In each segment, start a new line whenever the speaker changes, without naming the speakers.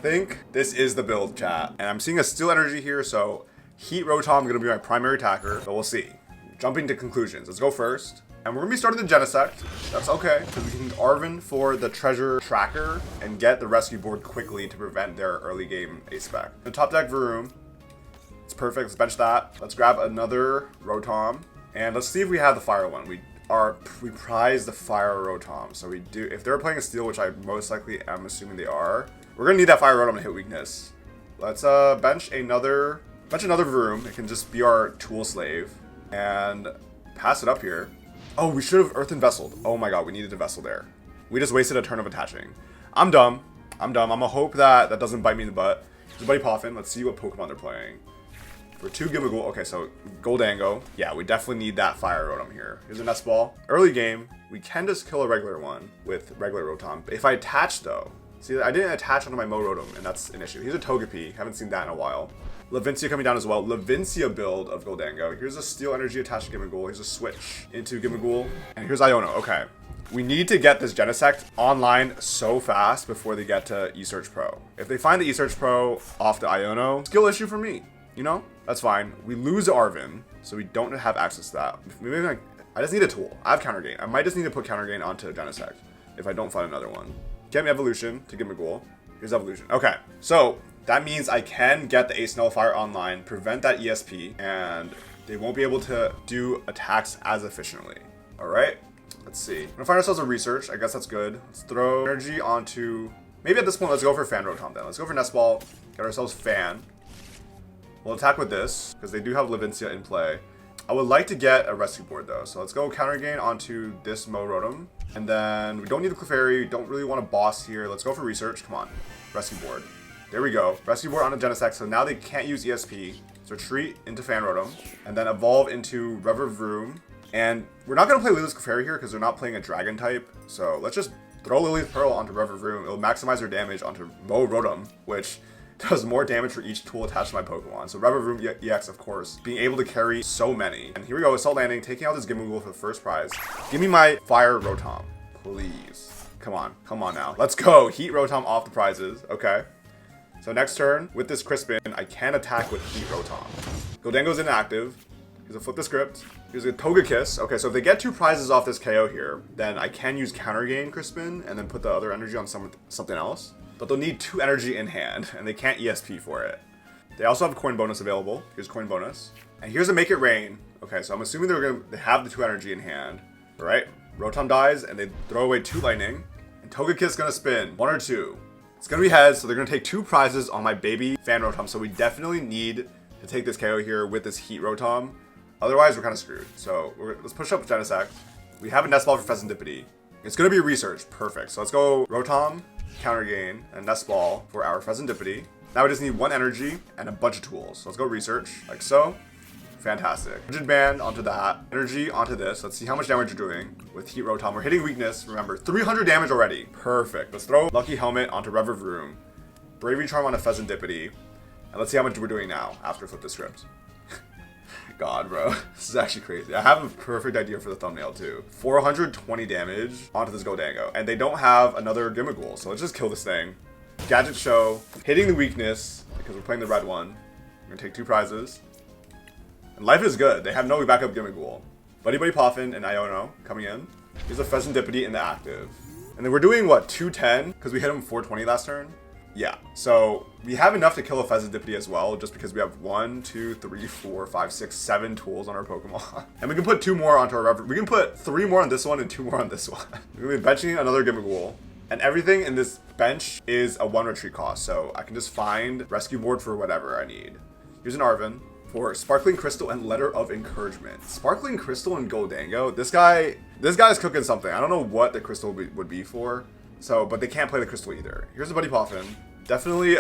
I think this is the build, chat. And I'm seeing a Steel Energy here, so Heat Rotom is going to be my primary attacker, but we'll see. Jumping to conclusions. Let's go first. And we're going to be starting the Genesect. That's okay, because we can Arven for the treasure tracker and get the rescue board quickly to prevent their early game A-spec. The top deck Varoom. It's perfect. Let's bench that. Let's grab another Rotom. And let's see if we have the fire one. We prize the fire Rotom. So we do, if they're playing a steel, which I most likely am assuming they are, we're going to need that fire Rotom to hit weakness. Let's bench another Varoom. It can just be our tool slave. And pass it up here. Oh, we should have Earthen Vesseled. Oh my god, we needed a Vessel there. We just wasted a turn of attaching. I'm dumb. I'm gonna hope that doesn't bite me in the butt. There's Buddy Poffin. Let's see what Pokemon they're playing. For 2 Gimmighoul. Okay, so Gholdengo. Yeah, we definitely need that fire Rotom here. Here's a Nest Ball. Early game, we can just kill a regular one with regular Rotom. If I attach though, see, I didn't attach onto my Mow Rotom, and that's an issue. Here's a Togepi. Haven't seen that in a while. Levincia coming down as well. Levincia build of Gholdengo. Here's a Steel Energy attached to Gimmighoul. Here's a switch into Gimmighoul. And here's Iono. Okay. We need to get this Genesect online so fast before they get to eSearch Pro. If they find the eSearch Pro off the Iono, skill issue for me. You know? That's fine. We lose Arven, so we don't have access to that. Maybe I just need a tool. I have Counter Gain. I might just need to put Counter Gain onto Genesect if I don't find another one. Get me Evolution to Gimmighoul. Here's Evolution. Okay. So that means I can get the Ace Nullifier online, prevent that ESP, and they won't be able to do attacks as efficiently. Alright, let's see. We're gonna find ourselves a research. I guess that's good. Let's throw energy onto... Maybe at this point, let's go for Fan Rotom then. Let's go for Nest Ball, get ourselves Fan. We'll attack with this, because they do have Levincia in play. I would like to get a rescue board though, so let's go Counter Gain onto this Mow Rotom. And then we don't need the Clefairy, don't really want a boss here. Let's go for research, come on. Rescue board. There we go. Rescue board on a Genesect, so now they can't use ESP. So retreat into Fan Rotom, and then evolve into Revavroom. And we're not going to play Lillie's Clefairy here because they're not playing a Dragon type. So let's just throw Lillie's Pearl onto Revavroom. It'll maximize their damage onto Mow Rotom, which does more damage for each tool attached to my Pokemon. So Revavroom EX, of course, being able to carry so many. And here we go, Assault Landing, taking out this Gimmighoul for the first prize. Give me my Fire Rotom, please. Come on now. Let's go. Heat Rotom off the prizes. Okay. So next turn, with this Crispin, I can attack with Heat Rotom. Gholdengo's inactive. Here's a Flip the Script. Here's a Togekiss. Okay, so if they get 2 prizes off this KO here, then I can use Counter Gain Crispin and then put the other energy on something else. But they'll need 2 energy in hand, and they can't ESP for it. They also have a coin bonus available. Here's coin bonus. And here's a Make It Rain. Okay, so I'm assuming they have the 2 energy in hand. All right, Rotom dies, and they throw away 2 lightning. And Togekiss gonna spin 1 or 2. It's gonna be heads, so they're gonna take 2 prizes on my baby Fan Rotom, so we definitely need to take this KO here with this Heat Rotom. Otherwise, we're kind of screwed. So let's push up Genesect. We have a Nest Ball for Fezandipiti. It's gonna be research, perfect. So let's go Rotom, Counter Gain, and Nest Ball for our Fezandipiti. Now we just need 1 energy and a bunch of tools. So let's go research, like so. Fantastic. Rigid Band onto that. Energy onto this. Let's see how much damage you're doing with Heat Rotom. We're hitting weakness, remember. 300 damage already. Perfect. Let's throw Lucky Helmet onto Revavroom. Bravery Charm onto Fezandipiti. And let's see how much we're doing now after Flip the Script. God, bro. This is actually crazy. I have a perfect idea for the thumbnail, too. 420 damage onto this Gholdengo. And they don't have another Gimmighoul, so let's just kill this thing. Gadget Show. Hitting the weakness, because we're playing the red one. We're gonna take 2 prizes. Life is good. They have no backup Gimmighoul. Buddy-Buddy Poffin and Iono coming in. Here's a Fezandipiti in the active. And then we're doing, what, 210? Because we hit him 420 last turn? Yeah. So we have enough to kill a Fezandipiti as well, just because we have 1, 2, 3, 4, 5, 6, 7 tools on our Pokemon. And we can put 2 more onto our We can put 3 more on this one and 2 more on this one. We're going to be benching another Gimmighoul. And everything in this bench is a 1 retreat cost. So I can just find rescue board for whatever I need. Here's an Arven. For Sparkling Crystal and Letter of Encouragement. Sparkling Crystal and Gholdengo. This guy's cooking something. I don't know what the crystal would be for. So, but they can't play the crystal either. Here's a Buddy Poffin. Definitely,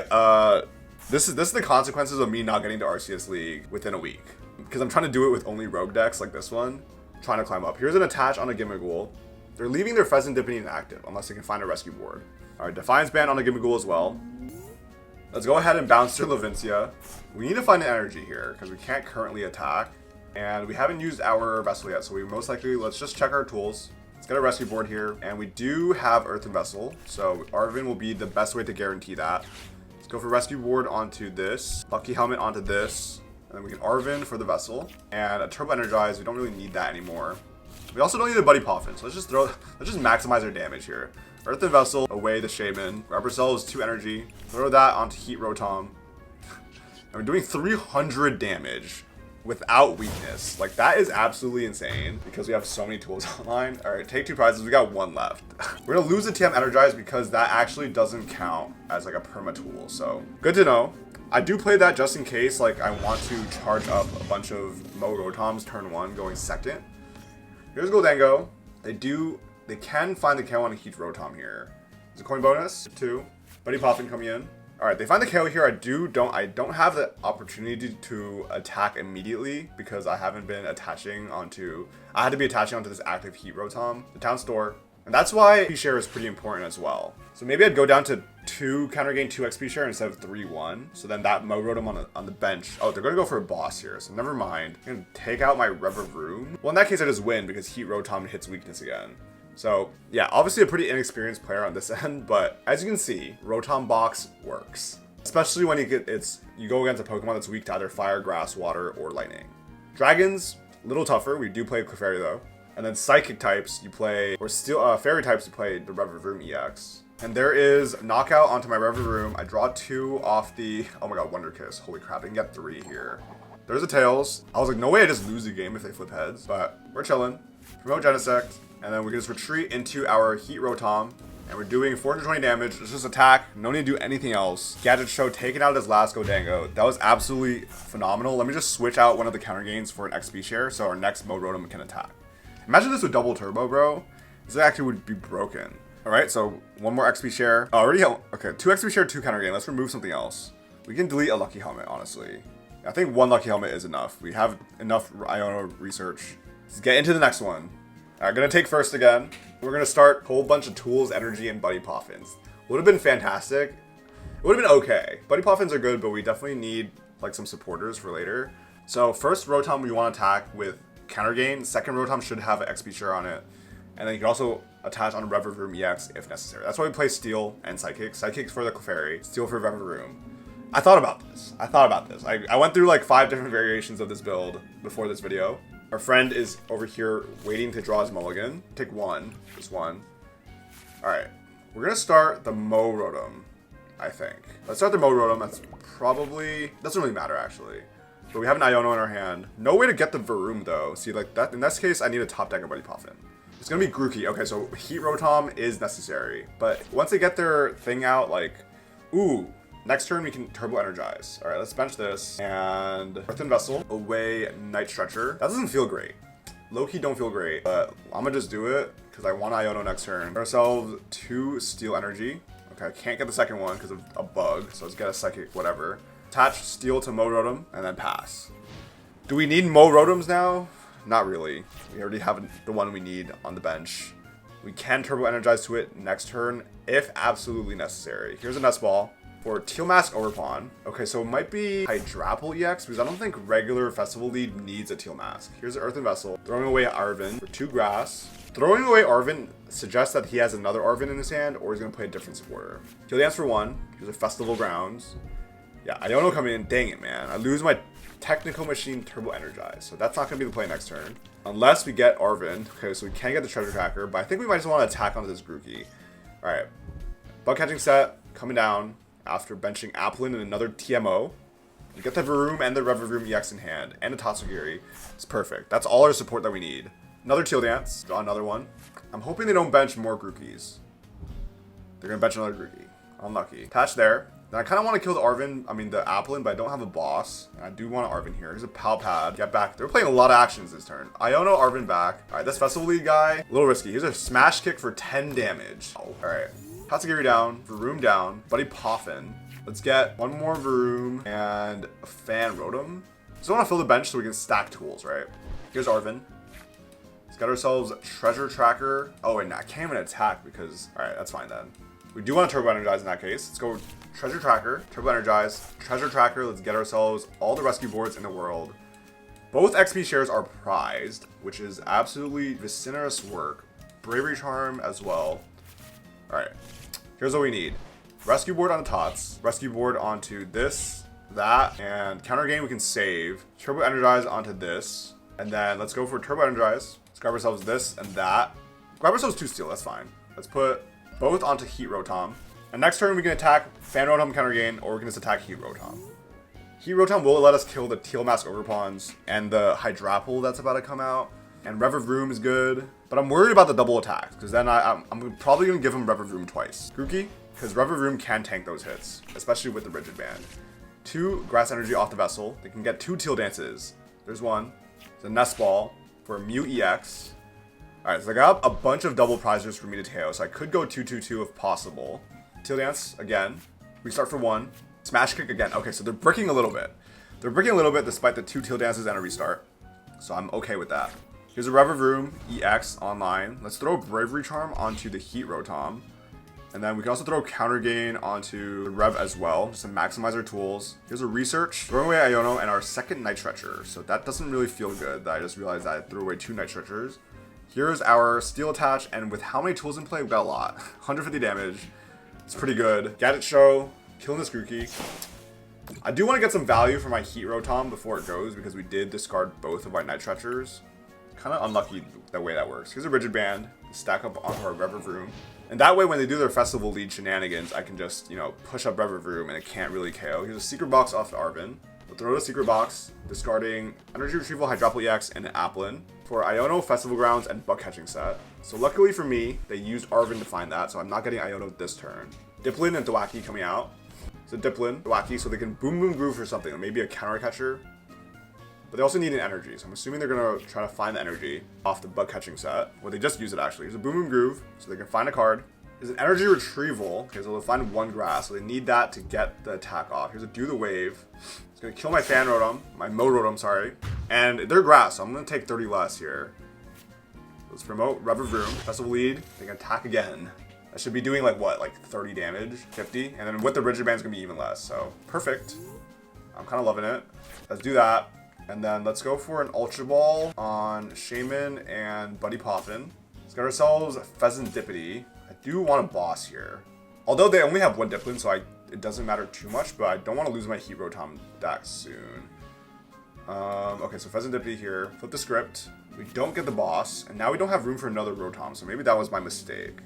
this is the consequences of me not getting to RCS League within a week. Because I'm trying to do it with only rogue decks like this one. Trying to climb up. Here's an attach on a Gimmighoul. They're leaving their Fezandipiti inactive unless they can find a rescue board. Alright, Defiance Band on a Gimmighoul as well. Let's go ahead and bounce to Levincia. We need to find an energy here because we can't currently attack. And we haven't used our Vessel yet, so we most likely, let's just check our tools. Let's get a rescue board here. And we do have Earthen Vessel, so Arven will be the best way to guarantee that. Go for Rescue Board onto this. Lucky Helmet onto this. And then we can Arven for the Vessel. And a Turbo Energize. We don't really need that anymore. We also don't need a Buddy Poffin. So let's just maximize our damage here. Earth and Vessel, away the Shaymin. Grab ourselves 2 energy. Throw that onto Heat Rotom. And we're doing 300 damage without weakness. Like, that is absolutely insane because we have so many tools online. All right, take 2 prizes. We got 1 left. We're gonna lose the TM Energize because that actually doesn't count as like a perma tool. So good to know. I do play that just in case, like, I want to charge up a bunch of Mow Rotoms turn 1 going second. Here's Gholdengo. They can find the KO on a Heat Rotom here. There's a coin bonus, 2. Buddy Poffin coming in. All right, they find the KO here. I don't have the opportunity to attack immediately because I haven't been attaching onto. I had to be attaching onto this active Heat Rotom, the Town Store, and that's why XP share is pretty important as well. So maybe I'd go down to 2 counter gain 2 XP share instead of 3-1. So then that Mow Rotom on the bench. Oh, they're gonna go for a boss here, so never mind. I'm gonna take out my Revavroom. Well, in that case, I just win because Heat Rotom hits weakness again. So yeah, obviously a pretty inexperienced player on this end, but as you can see, Rotom Box works. Especially when you go against a Pokemon that's weak to either fire, grass, water, or lightning. Dragons, a little tougher. We do play Clefairy though. And then psychic types you play, or steel fairy types you play the Revavroom EX. And there is knockout onto my Revavroom. I draw 2 off the, oh my god, Wonder Kiss. Holy crap, I can get 3 here. There's a Tails. I was like, no way I just lose the game if they flip heads, but we're chilling. Promote Genesect. And then we can just retreat into our Heat Rotom. And we're doing 420 damage. It's just attack. No need to do anything else. Gadget Show taking out his last Gholdengo. That was absolutely phenomenal. Let me just switch out one of the counter gains for an XP share so our next Mow Rotom can attack. Imagine this with double turbo, bro. This actually would be broken. All right, so 1 more XP share. Oh, already, okay, 2 XP share, 2 counter gain. Let's remove something else. We can delete a Lucky Helmet, honestly. I think 1 Lucky Helmet is enough. We have enough Iono research. Let's get into the next one. All right, gonna take first again. We're gonna start a whole bunch of tools, energy, and Buddy Poffins. Would have been fantastic. It would have been okay. Buddy Poffins are good, but we definitely need like some supporters for later. So first Rotom we want to attack with counter gain. Second Rotom should have an XP share on it. And then you can also attach on Revavroom EX if necessary. That's why we play Steel and Psychic. Psychic for the Clefairy, Steel for Revavroom. I thought about this. I went through like 5 different variations of this build before this video. Our friend is over here waiting to draw his mulligan. Take 1, just 1. All right, we're gonna start the Mow Rotom, I think. Let's start the Mow Rotom. Doesn't really matter actually. But we have an Iono in our hand. No way to get the Varoom though. See, like that, in this case, I need a top deck of Buddy Poffin. It's gonna be Grookey. Okay, so Heat Rotom is necessary. But once they get their thing out, like, ooh, next turn we can Turbo Energize. All right, let's bench this. And Earthen Vessel, away Night Stretcher. That doesn't feel great. Low-key don't feel great, but I'm gonna just do it because I want Iono next turn. Get ourselves 2 Steel Energy. Okay, I can't get the second one because of a bug, so let's get a Psychic, whatever. Attach Steel to Mow Rotom, and then pass. Do we need Mow Rotoms now? Not really. We already have the one we need on the bench. We can Turbo Energize to it next turn if absolutely necessary. Here's a Nest Ball for Teal Mask Overpawn. Okay, so it might be Hydrapple EX because I don't think regular Festival Lead needs a Teal Mask. Here's an Earthen Vessel. Throwing away Arven for 2 grass. Throwing away Arven suggests that he has another Arven in his hand or he's gonna play a different supporter. Kill Dance for 1. Here's a Festival Grounds. Yeah, Iono coming in. Dang it, man. I lose my Technical Machine Turbo Energize. So that's not going to be the play next turn. Unless we get Arven. Okay, so we can get the Treasure Tracker. But I think we might just want to attack onto this Grookey. Alright. Bug Catching Set coming down after benching Applin and another TMO. We get the Varoom and the Revavroom EX in hand. And a Tatsugiri. It's perfect. That's all our support that we need. Another Teal Dance. Draw another one. I'm hoping they don't bench more Grookeys. They're going to bench another Grookey. Unlucky. Attach there. Then I kind of want to kill the Applin, but I don't have a boss. And I do want an Arven here. Here's a Pal Pad. Get back. They're playing a lot of actions this turn. Iono, Arven back. All right, this Festival League guy, a little risky. Here's a Smash Kick for 10 damage. Oh, all right. Tatsugiri down, Varoom down, Buddy Poffin. Let's get 1 more Varoom and a Fan Rotom. Just want to fill the bench so we can stack tools, right? Here's Arven. Let's get ourselves Treasure Tracker. Oh, wait, no, I can't even attack because, all right, that's fine then. We do want to Turbo Energize in that case. Let's go Treasure Tracker, Turbo Energize, Treasure Tracker. Let's get ourselves all the rescue boards in the world. Both XP shares are prized, which is absolutely vicinous work. Bravery Charm as well. All right, here's what we need. Rescue board on Tots. Rescue board onto this, that, and Counter Gain we can save. Turbo Energize onto this. And then let's go for Turbo Energize. Let's grab ourselves this and that. Grab ourselves 2 Steel, that's fine. Let's put both onto Heat Rotom. And next turn we can attack Fan Rotom Counter Gain, or we can just attack Heat Rotom. Heat Rotom will let us kill the Teal Mask Overpawns and the Hydrapple that's about to come out. And Revavroom is good. But I'm worried about the double attacks, because then I'm probably going to give him Revavroom twice. Grookey, because Revavroom can tank those hits, especially with the Rigid Band. 2 Grass Energy off the Vessel. They can get 2 Teal Dances. There's one. It's a Nest Ball for a Mew EX. Alright, so I got a bunch of double prizers for me to KO, so I could go 2-2-2 if possible. Teal Dance again. Restart for 1. Smash Kick again. Okay, so they're bricking a little bit. They're bricking a little bit despite the 2 Teal Dances and a restart. So I'm okay with that. Here's a Revavroom EX online. Let's throw Bravery Charm onto the Heat Rotom. And then we can also throw Counter Gain onto the Rev as well, just to maximize our tools. Here's a Research, throwing away Iono and our second Night Stretcher. So that doesn't really feel good. I just realized that I threw away 2 Night Stretchers. Here's our Steel Attach, and with how many tools in play, we've got a lot. 150 damage. It's pretty good. Gadget Show, killing this Grookey. I do want to get some value for my Heat Rotom before it goes, because we did discard both of our Night Stretchers. Kind of unlucky the way that works. Here's a Rigid Band, stack up onto our Revavroom. And that way, when they do their Festival Lead shenanigans, I can just, you know, push up Revavroom and it can't really KO. Here's a Secret Box off Arven. We'll throw the Secret Box, discarding Energy Retrieval, Hydrapple EX, and an Applin for Iono, Festival Grounds, and Bug Catching Set. So luckily for me, they used Arven to find that, so I'm not getting Iono this turn. Dipplin and Dwaki coming out. So Dipplin, Dwaki, so they can Boom Boom Groove or something, or maybe a Counter Catcher. But they also need an Energy, so I'm assuming they're going to try to find the Energy off the Bug Catching Set. Well, they just use it actually. Here's a Boom Boom Groove, so they can find a card. Here's an Energy Retrieval, okay, so they'll find 1 Grass, so they need that to get the attack off. Here's a Do the Wave. It's going to kill my Fan Rotom, my Mow Rotom, sorry. And they're Grass, so I'm going to take 30 less here. Let's promote Revavroom, Festival Lead, they can attack again. I should be doing like what, like 30 damage, 50? And then with the Rigid Band, it's going to be even less, so perfect. I'm kind of loving it. Let's do that. And then let's go for an Ultra Ball on Shaymin and Buddy Poffin. Let's get ourselves Fezandipiti. I do want a boss here. Although they only have 1 Dipplin, so it doesn't matter too much, but I don't want to lose my Heat Rotom deck soon. Okay, so Fezandipiti here. Flip the script. We don't get the boss, and now we don't have room for another Rotom, so maybe that was my mistake.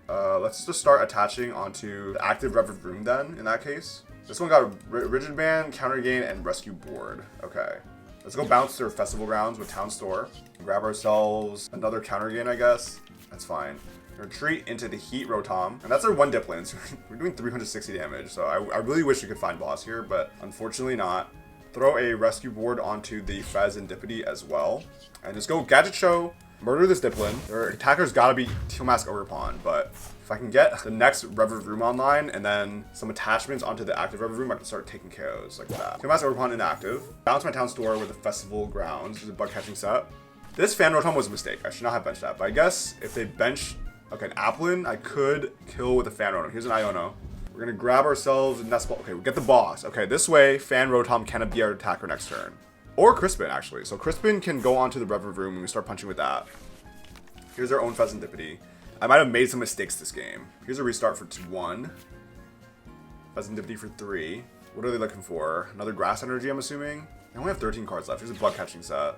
Let's just start attaching onto the active Revavroom then, in that case. This one got Rigid Band, Counter Gain, and Rescue Board. Okay. Let's go bounce to Festival Grounds with Town Store. Grab ourselves another Counter Gain, I guess. That's fine. Retreat into the Heat Rotom. And that's our 1 Dipplin, so we're doing 360 damage. So I really wish we could find boss here, but unfortunately not. Throw a Rescue Board onto the Fezandipiti as well. And just go Gadget Show, murder this Dipplin. Their attacker's gotta be Teal Mask Overpawn, but if I can get the next Revavroom online and then some attachments onto the active Revavroom, I can start taking KOs like that. Teal Mask Overpawn inactive. Bounce my Town Store with the Festival Grounds. There's a Bug Catching Set. This Fan Rotom was a mistake. I should not have benched that, but I guess if they bench, okay, an Applin, I could kill with a Fan Rotom. Here's an Iono. We're gonna grab ourselves a Nest Ball. Okay, we get the boss. Okay, this way, Fan Rotom can be our attacker next turn. Or Crispin, actually. So Crispin can go onto the Revavroom and we start punching with that. Here's our own Fezandipiti. I might have made some mistakes this game. Here's a restart for 1. Fezandipiti for 3. What are they looking for? Another Grass Energy, I'm assuming? They only have 13 cards left. Here's a Bug Catching Set.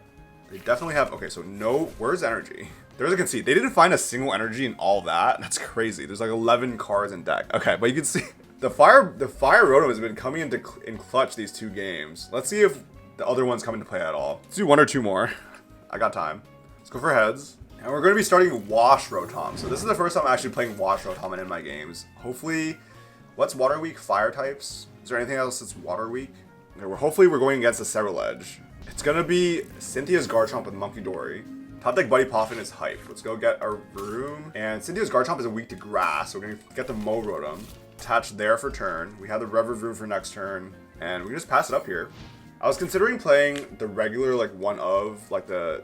They definitely have... Okay, so no... Where's Energy? There's a conceit. They didn't find a single Energy in all that. That's crazy. There's like 11 cards in deck. Okay, but you can see... The Fire Rotom has been coming in clutch these 2 games. Let's see if the other ones come into play at all. Let's do 1 or 2 more. I got time. Let's go for heads. And we're going to be starting Wash Rotom. So this is the first time I'm actually playing Wash Rotom in my games. Hopefully, what's Water Weak? Fire types? Is there anything else that's Water Weak? Okay, hopefully we're going against a Cerulege. It's going to be Cynthia's Garchomp with Monkey Dory. Top deck Buddy Poffin is hype. Let's go get our Varoom. And Cynthia's Garchomp is weak to grass, so we're going to get the Mow Rotom. Attach there for turn. We have the Revavroom for next turn. And we can just pass it up here. I was considering playing the regular, like, one of, like, the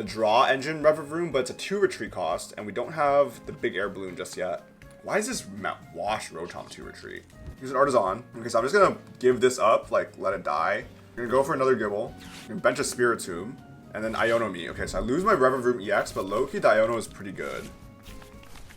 draw engine Revavroom, but it's a 2 retreat cost, and we don't have the big air balloon just yet. Why is this Wash Rotom 2 retreat? Use an Artisan. Okay, so I'm just gonna give this up, like, let it die. We're gonna go for another Gibble. We're gonna bench a Spiritomb, and then Iono me. Okay, so I lose my Revavroom EX, but low-key the Iono is pretty good.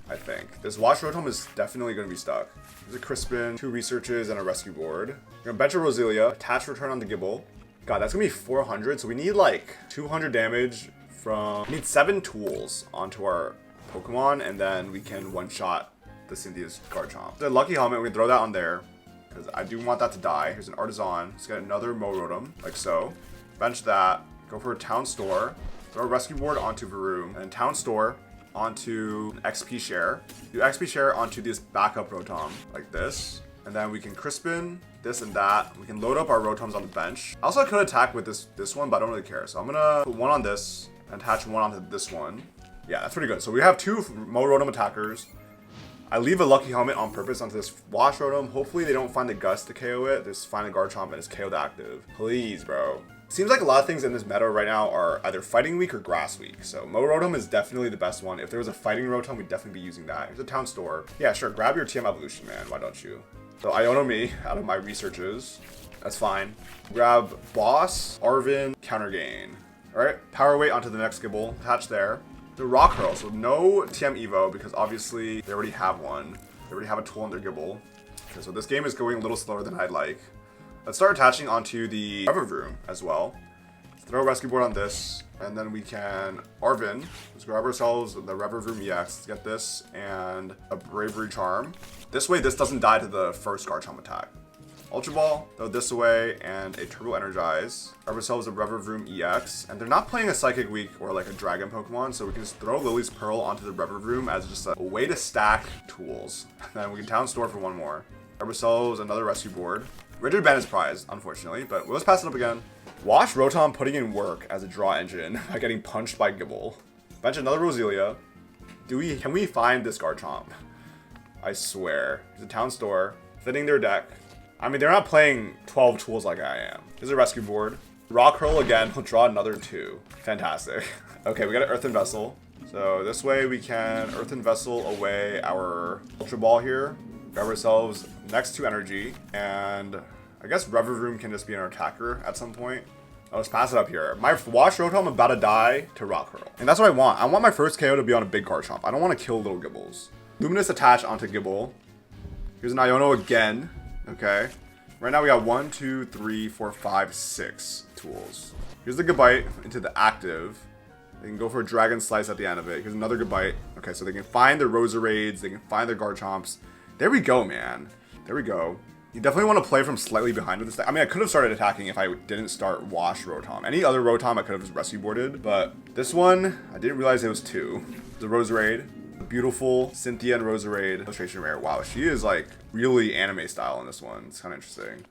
I think. This Wash Rotom is definitely going to be stuck. There's a Crispin, 2 researches, and a rescue board. We're going to bench a Roselia, attach return on the Gibble. God, that's going to be 400, so we need like 200 damage from... We need 7 tools onto our Pokemon, and then we can one-shot the Cynthia's Garchomp. The Lucky Helmet, we can throw that on there, because I do want that to die. Here's an Artisan. Let's get another Mow Rotom, like so. Bench that. Go for a Town Store. Throw a rescue board onto Varoom, and then Town Store onto an XP share. Do XP share onto this backup Rotom, like this. And then we can Crispin this and that. We can load up our Rotoms on the bench. Also, I could attack with this one, but I don't really care. So I'm gonna put one on this and attach one onto this one. Yeah, that's pretty good. So we have 2 Mow Rotom attackers. I leave a Lucky Helmet on purpose onto this Wash Rotom. Hopefully they don't find the Gust to KO it. Just find a Garchomp and it's KO'd active. Please, bro. Seems like a lot of things in this meta right now are either fighting weak or grass weak. So Mow Rotom is definitely the best one. If there was a fighting Rotom, we'd definitely be using that. Here's a Town Store. Yeah, sure. Grab your TM evolution, man. Why don't you? So Iono me out of my researches. That's fine. Grab Boss, Arven, Counter Gain. All right. Power Weight onto the next Gibble. Attach there. The Rock Hurl. So no TM Evo because obviously they already have one. They already have a tool in their Gibble. Okay, so this game is going a little slower than I'd like. Let's start attaching onto the Revavroom as well. Let's throw a rescue board on this, and then we can Arven. Let's grab ourselves the Revavroom EX. Let's get this and a Bravery Charm. This way, this doesn't die to the first Garchomp attack. Ultra Ball, throw this away, and a Turbo Energize. Grab ourselves a Revavroom EX, and they're not playing a Psychic Weak or like a Dragon Pokemon, so we can just throw Lillie's Pearl onto the Revavroom as just a way to stack tools. And then we can Town Store for one more. Grab ourselves another rescue board. Rigid Band is prized, unfortunately, but let's pass it up again. Wash Rotom putting in work as a draw engine by getting punched by Gibble. Bench another Roselia. Can we find this Garchomp? I swear. There's a Town Store. Fitting their deck. I mean, they're not playing 12 tools like I am. There's a rescue board. Rock Hurl again. We'll draw another 2. Fantastic. Okay, we got an Earthen Vessel. So this way we can Earthen Vessel away our Ultra Ball here. Grab ourselves next to energy, and I guess Revavroom can just be an attacker at some point. Let's pass it up here. My Wash Rotom about to die to Rock Hurl. And that's what I want. I want my first KO to be on a big Garchomp. I don't want to kill little Gibbles. Luminous attach onto Gibble. Here's an Iono again. Okay. Right now we got 1, 2, 3, 4, 5, 6 tools. Here's the Goodbite into the active. They can go for a Dragon Slice at the end of it. Here's another Goodbite. Okay, so they can find their Roserades. They can find their Garchomps. There we go, man. There we go. You definitely want to play from slightly behind with this. I mean, I could have started attacking if I didn't start Wash Rotom. Any other Rotom I could have just rescue boarded, but this one, I didn't realize it was 2. The Roserade, the beautiful Cynthia and Roserade illustration rare. Wow, she is like really anime style in this one. It's kind of interesting.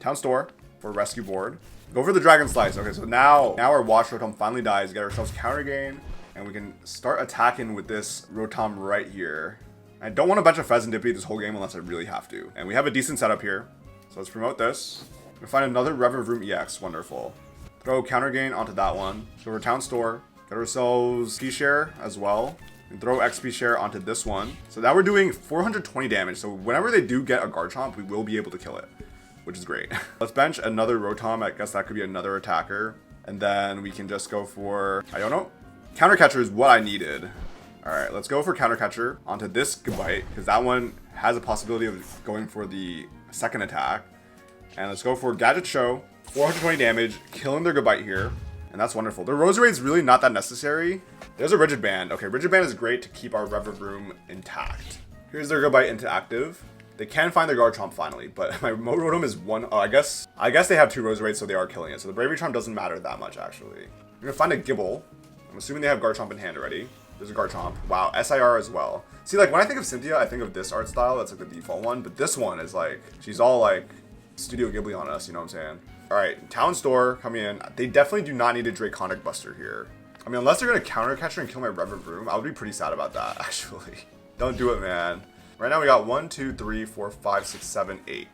Town Store for rescue board. Go for the Dragon Slice. Okay, so now our Wash Rotom finally dies. Get ourselves Counter Gain, and we can start attacking with this Rotom right here. I don't want to bench a Fezandipiti this whole game unless I really have to. And we have a decent setup here. So let's promote this. We find another Revavroom EX. Wonderful. Throw Counter Gain onto that one. So we're Town Store. Get ourselves XP share as well. And throw XP share onto this one. So now we're doing 420 damage. So whenever they do get a Garchomp, we will be able to kill it, which is great. Let's bench another Rotom. I guess that could be another attacker. And then we can just go for Iono. Counter Catcher is what I needed. Alright, let's go for Counter Catcher onto this Goodbite, because that one has a possibility of going for the second attack. And let's go for Gadget Show, 420 damage, killing their Goodbite here. And that's wonderful. Their Roserade's really not that necessary. There's a Rigid Band. Okay, Rigid Band is great to keep our Revavroom intact. Here's their Goodbite into active. They can find their Garchomp finally, but my Mow Rotom is 1. Oh, I guess they have 2 Roserades, so they are killing it. So the Bravery Charm doesn't matter that much, actually. We're gonna find a Gibble. I'm assuming they have Garchomp in hand already. There's a Garchomp. Wow, SIR as well. See, like, when I think of Cynthia, I think of this art style. That's, like, the default one. But this one is, like, she's all, like, Studio Ghibli on us. You know what I'm saying? All right, Town Store coming in. They definitely do not need a Draconic Buster here. I mean, unless they're going to Counter Catcher and kill my Revavroom, I would be pretty sad about that, actually. Don't do it, man. Right now, we got 1, 2, 3, 4, 5, 6, 7, 8.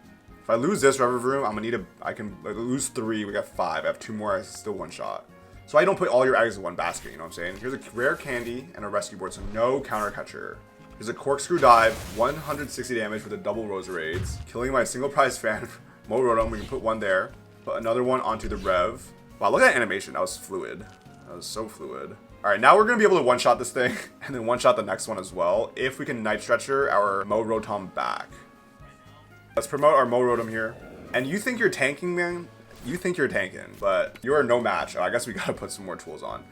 If I lose this Revavroom, I'm going to need I can lose 3. We got 5. I have 2 more. I still one shot. So I don't put all your eggs in one basket, you know what I'm saying? Here's a rare candy and a rescue board, so no Counter Catcher. Here's a Corkscrew Dive, 160 damage with a double Roserades, killing my single prize fan, Mow Rotom. We can put one there. Put another one onto the Rev. Wow, look at that animation. That was fluid. That was so fluid. Alright, now we're going to be able to one-shot this thing, and then one-shot the next one as well, if we can Night Stretcher our Mow Rotom back. Let's promote our Mow Rotom here. And you think you're tanking, man? You think you're tanking, but you are no match. Oh, I guess we gotta put some more tools on.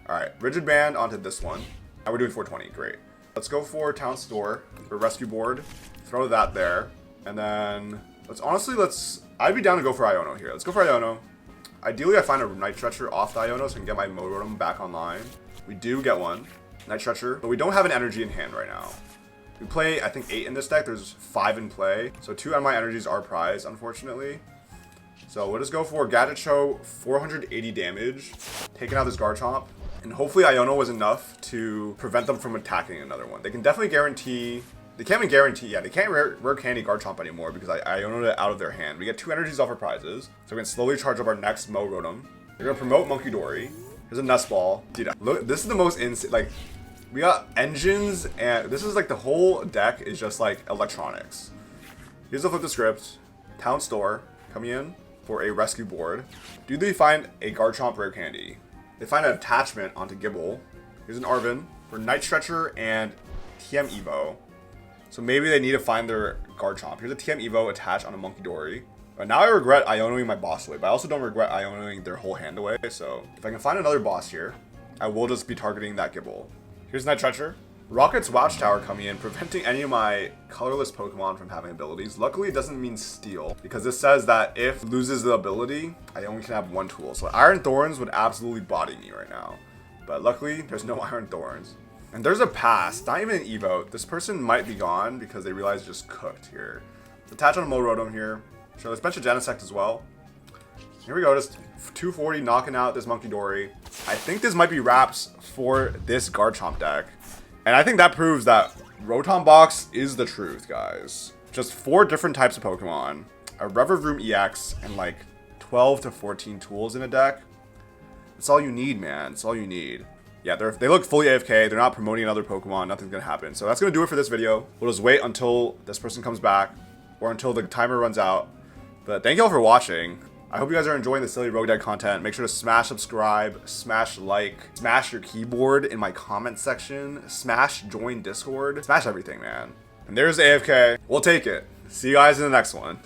Alright, Rigid Band onto this one. And we're doing 420, great. Let's go for Town Store, for Rescue Board. Throw that there. And then, I'd be down to go for Iono here. Let's go for Iono. Ideally, I find a Night Stretcher off the Iono so I can get my Mow Rotom back online. We do get one, Night Stretcher, but we don't have an energy in hand right now. We play, I think, 8 in this deck. There's 5 in play. So 2 of my energies are prized, unfortunately. So we'll just go for Gadget Show, 480 damage, taking out this Garchomp. And hopefully Iono was enough to prevent them from attacking another one. They can definitely guarantee, they can't even guarantee, yeah, they can't rare candy Garchomp anymore because I Iono'd it out of their hand. We get 2 energies off our prizes. So we can slowly charge up our next Mow Rotom. They're gonna promote Monkey Dory. Here's a Nest Ball. Dude, look, this is the most insane, like, we got engines, and this is like the whole deck is just like electronics. Here's the flip the script. Town Store coming in for a rescue board. Do they find a Garchomp rare candy? They find an attachment onto Gible. Here's an Arven for Night Stretcher and TM Evo. So maybe they need to find their Garchomp. Here's a TM Evo attached on a Monkey Dory. But now I regret Ionoing my boss away, but I also don't regret Ionoing their whole hand away. So if I can find another boss here, I will just be targeting that Gible. Here's Night Stretcher. Rocket's Watchtower coming in, preventing any of my colorless Pokemon from having abilities. Luckily, it doesn't mean steal, because this says that if it loses the ability, I only can have 1 tool. So Iron Thorns would absolutely body me right now. But luckily, there's no Iron Thorns. And there's a pass, not even an Evo. This person might be gone because they realized just cooked here. Let's attach on a Mow Rotom here. So let's bench a Genesect as well. Here we go, just 240 knocking out this Monkey Dory. I think this might be wraps for this Garchomp deck. And I think that proves that Rotom Box is the truth, guys. Just 4 different types of Pokemon, a Revavroom EX, and like 12 to 14 tools in a deck. That's all you need, man. That's all you need. Yeah, they look fully AFK. They're not promoting another Pokemon. Nothing's going to happen. So that's going to do it for this video. We'll just wait until this person comes back or until the timer runs out. But thank you all for watching. I hope you guys are enjoying the silly Rogue Deck content. Make sure to smash subscribe, smash like, smash your keyboard in my comment section, smash join Discord, smash everything, man. And there's AFK. We'll take it. See you guys in the next one.